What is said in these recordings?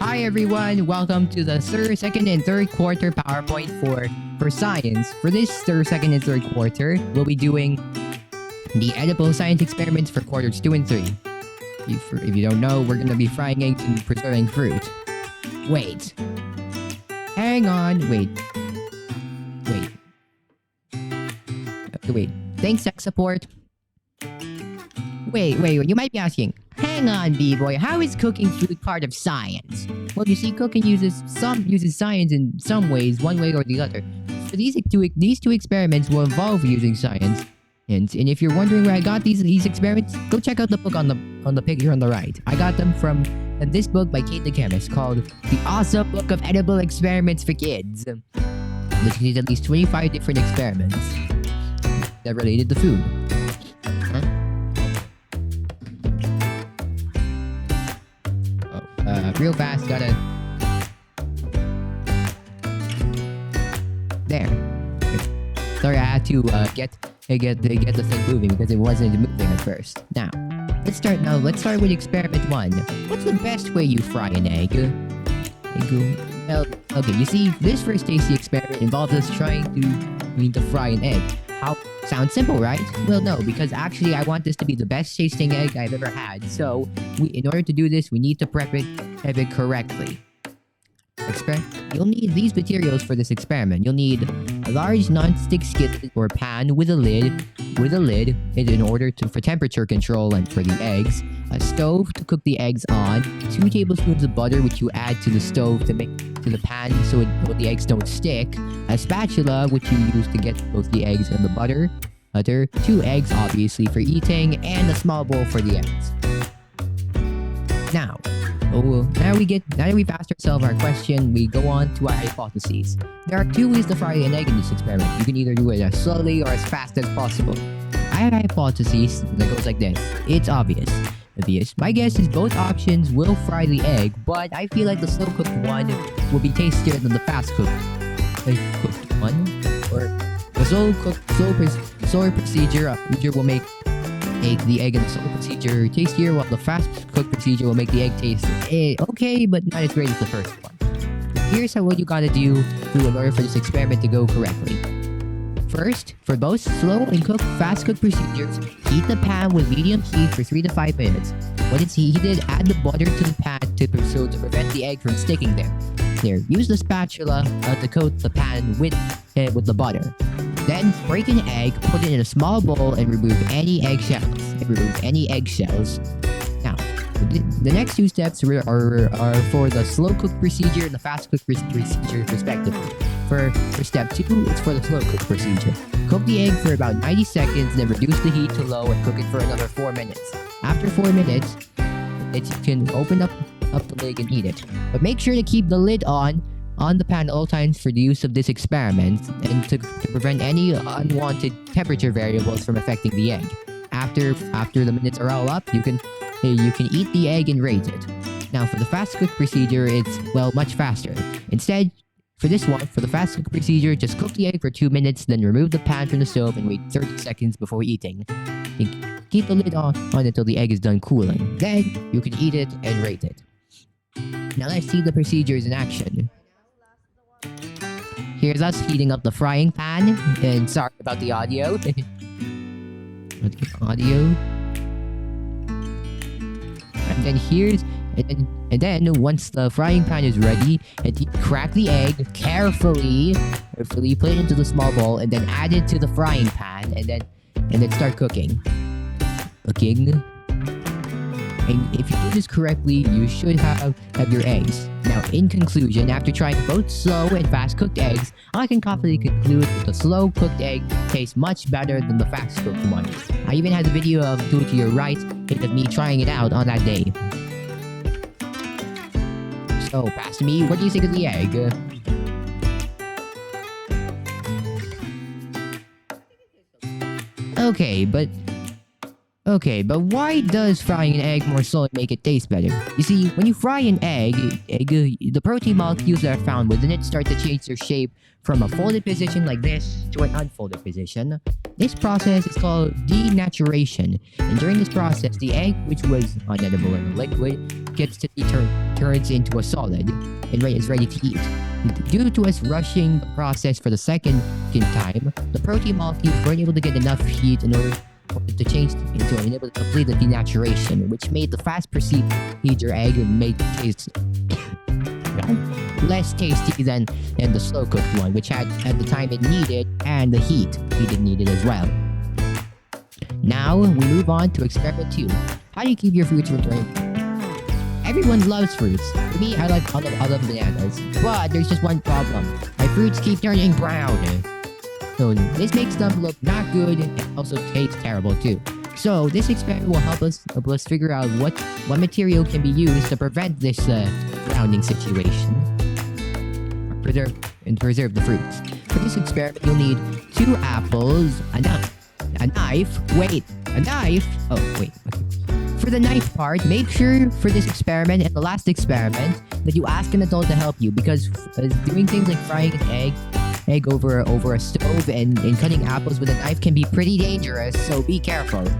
Hi everyone, welcome to the second and third quarter PowerPoint for science. For this second and third quarter, we'll be doing the edible science experiments for quarters 2 and 3. If you don't know, we're gonna be frying eggs and preserving fruit. Wait. Hang on, wait. Thanks, tech support. Wait, you might be asking, hang on, B-boy, how is cooking food part of science? Well, you see, cooking uses science in some ways, one way or the other. So these two experiments will involve using science. And if you're wondering where I got these experiments, go check out the book on the picture on the right. I got them from this book by Kate the Chemist called The Awesome Book of Edible Experiments for Kids, which contains at least 25 different experiments that related to food. Real fast, gotta... There. Sorry, I had to get the thing moving because it wasn't moving at first. Now, let's start with experiment 1. What's the best way you fry an egg? Well, okay, you see, this first tasty experiment involves us trying to fry an egg. How sounds simple, right? Well, no, because actually I want this to be the best tasting egg I've ever had. So, in order to do this, we need to prep it correctly. You'll need these materials for this experiment. You'll need a large non-stick skillet or pan with a lid in order for temperature control and for the eggs, a stove to cook the eggs on, 2 tablespoons of butter which you add to the stove to the pan so the eggs don't stick, a spatula which you use to get both the eggs and the butter, 2 eggs obviously for eating, and a small bowl for the eggs. Now that we've asked ourselves our question, we go on to our hypotheses. There are 2 ways to fry an egg in this experiment. You can either do it as slowly or as fast as possible. I have a hypothesis that goes like this. It's obvious. My guess is both options will fry the egg, but I feel like the slow-cooked one will be tastier than the fast-cooked one. Or the slower procedure will make the egg in the slow procedure tastier, while the fast-cooked procedure will make the egg taste okay, but not as great as the first one. Here's what you gotta do in order for this experiment to go correctly. First, for both slow and fast-cooked procedures, heat the pan with medium heat for 3 to 5 minutes. When it's heated, add the butter to the pan to prevent the egg from sticking there. Use the spatula to coat the pan with the butter. Then, break an egg, put it in a small bowl, and remove any eggshells. Now, the next 2 steps are for the slow-cooked procedure and the fast-cooked procedure, respectively. For step 2, it's for the slow-cooked procedure. Cook the egg for about 90 seconds, then reduce the heat to low and cook it for another 4 minutes. After 4 minutes, you can open up the lid and eat it. But make sure to keep the lid on the pan at all times for the use of this experiment and to prevent any unwanted temperature variables from affecting the egg. After the minutes are all up, you can eat the egg and rate it. Now for the fast cook procedure, it's much faster. Instead, for the fast cook procedure, just cook the egg for 2 minutes, then remove the pan from the stove and wait 30 seconds before eating. Keep the lid on until the egg is done cooling. Then you can eat it and rate it. Now let's see the procedures in action. Here's us heating up the frying pan, and sorry about the audio. And then once the frying pan is ready, crack the egg carefully, put it into the small bowl, and then add it to the frying pan, and then start cooking. And if you do this correctly, you should have your eggs. Now, in conclusion, after trying both slow and fast-cooked eggs, I can confidently conclude that the slow-cooked egg tastes much better than the fast-cooked one. I even had a video of to your right of me trying it out on that day. So, pass to me, what do you think of the egg? Okay, but why does frying an egg more slowly make it taste better? You see, when you fry an egg, the protein molecules that are found within it start to change their shape from a folded position like this to an unfolded position. This process is called denaturation, and during this process, the egg, which was unedible in the liquid, gets to turns into a solid and is ready to eat. Due to us rushing the process for the second time, the protein molecules weren't able to get enough heat in order to change into unable to complete the denaturation, which made the fast procedure egg made taste less tasty than the slow cooked one, which had at the time it needed and the heat it needed as well. Now we move on to experiment 2. How do you keep your fruits from turning? Everyone loves fruits. For me, I love bananas, but there's just one problem. My fruits keep turning brown. So this makes them look not good and also taste terrible too. So this experiment will help us figure out what material can be used to prevent this browning situation. Preserve the fruits. For this experiment, you'll need 2 apples, a knife. Wait, a knife? Oh, wait. Okay. For the knife part, make sure for this experiment and the last experiment that you ask an adult to help you, because doing things like frying an egg over a stove and cutting apples with a knife can be pretty dangerous, so be careful. We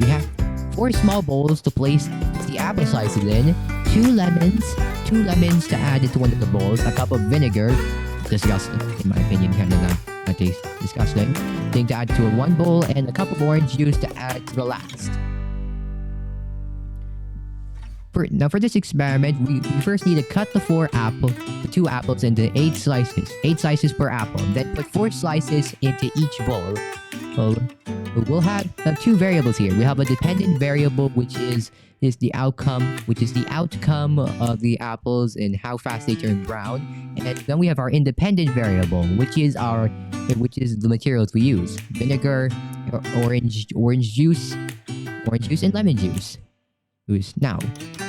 have 4 small bowls to place the apple slices in, 2 lemons to add into one of the bowls, a cup of vinegar, disgusting in my opinion, kind of not taste disgusting, thing to add to one bowl, and a cup of orange juice to add to the last. For this experiment, we first need to cut the 2 apples into 8 slices per apple. Then put 4 slices into each bowl. We'll have 2 variables here. We have a dependent variable, which is the outcome of the apples and how fast they turn brown. And then we have our independent variable, which is the materials we use: vinegar, orange juice, and lemon juice. Now,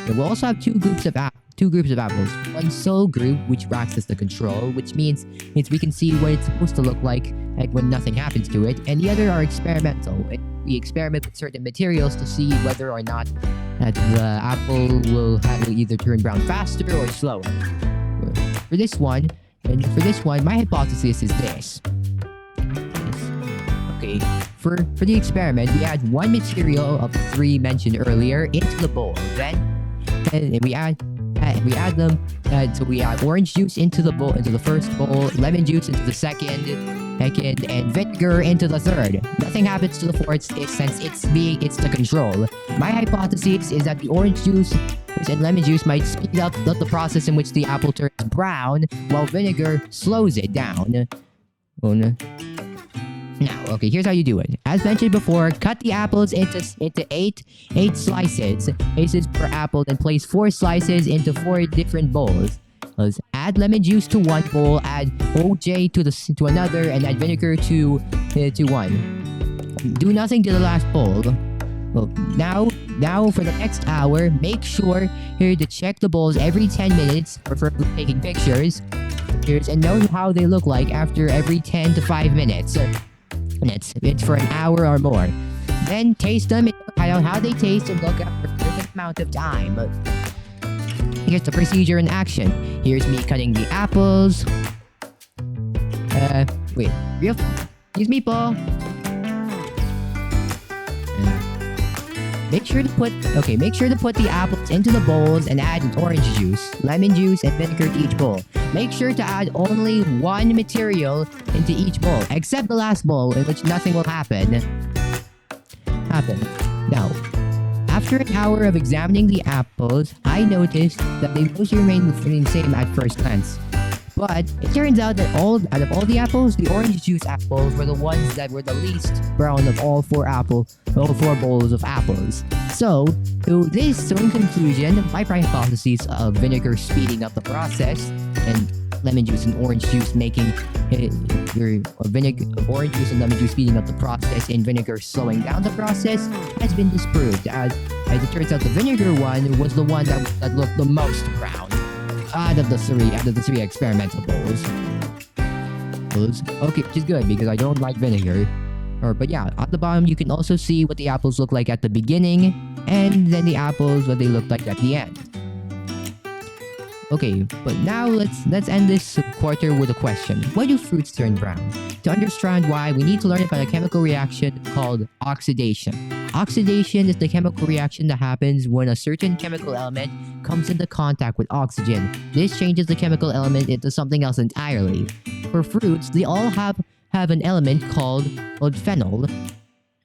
we'll also have two groups of apples. One sole group, which acts as the control, which means we can see what it's supposed to look like when nothing happens to it, and the other are experimental. We experiment with certain materials to see whether or not the apple will either turn brown faster or slower. For this one, my hypothesis is this. Okay, for the experiment, we add 1 material of the 3 mentioned earlier into the bowl. Then we add them. So we add orange juice into the first bowl, lemon juice into the second, and vinegar into the third. Nothing happens to the fourth since it's the control. My hypothesis is that the orange juice and lemon juice might speed up the process in which the apple turns brown, while vinegar slows it down. Now, okay, here's how you do it. As mentioned before, cut the apples into 8 slices per apple, then place 4 slices into 4 different bowls. Add lemon juice to one bowl, add OJ to another, and add vinegar to one. Do nothing to the last bowl. Well, now for the next hour, make sure to check the bowls every 10 minutes, preferably taking pictures, and note how they look like after every 10 to 5 minutes. It's for an hour or more. Then taste them and find out how they taste and look after a certain amount of time. Here's the procedure in action. Here's me cutting the apples. Wait. Excuse me, Paul. Make sure to put the apples into the bowls and add orange juice, lemon juice, and vinegar to each bowl. Make sure to add only 1 material into each bowl, except the last bowl, in which nothing will happen. Now, after an hour of examining the apples, I noticed that they mostly remained the same at first glance. But it turns out that out of all the apples, the orange juice apples were the ones that were the least brown of all 4 bowls of apples. So in conclusion, my hypothesis of vinegar speeding up the process and lemon juice and orange juice making orange juice and lemon juice speeding up the process and vinegar slowing down the process has been disproved, as it turns out the vinegar one was the one that looked the most brown out of the 3 experimental bowls. Okay, which is good because I don't like vinegar. But yeah, at the bottom you can also see what the apples look like at the beginning, and then the apples what they look like at the end. Okay, but now let's end this quarter with a question. Why do fruits turn brown? To understand why, we need to learn about a chemical reaction called oxidation. Oxidation is the chemical reaction that happens when a certain chemical element comes into contact with oxygen. This changes the chemical element into something else entirely. For fruits, they all have an element called phenol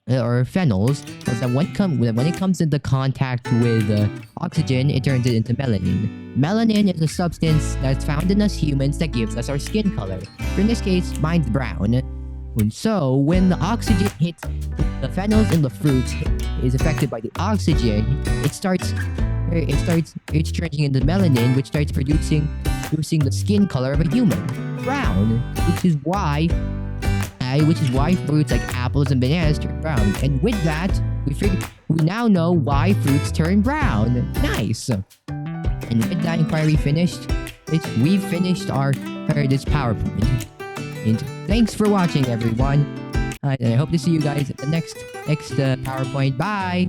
or phenols, that when it comes into contact with oxygen, it turns it into melanin. Melanin is a substance that's found in us humans that gives us our skin color. In this case, mine's brown. And so, when the oxygen hits the phenols in the fruits is affected by the oxygen, it starts changing into melanin, which starts producing the skin color of a human, brown, which is why fruits like apples and bananas turn brown. And with that, we now know why fruits turn brown. Nice. And with that inquiry finished, we've finished this PowerPoint. And thanks for watching, everyone. And I hope to see you guys at the next PowerPoint. Bye.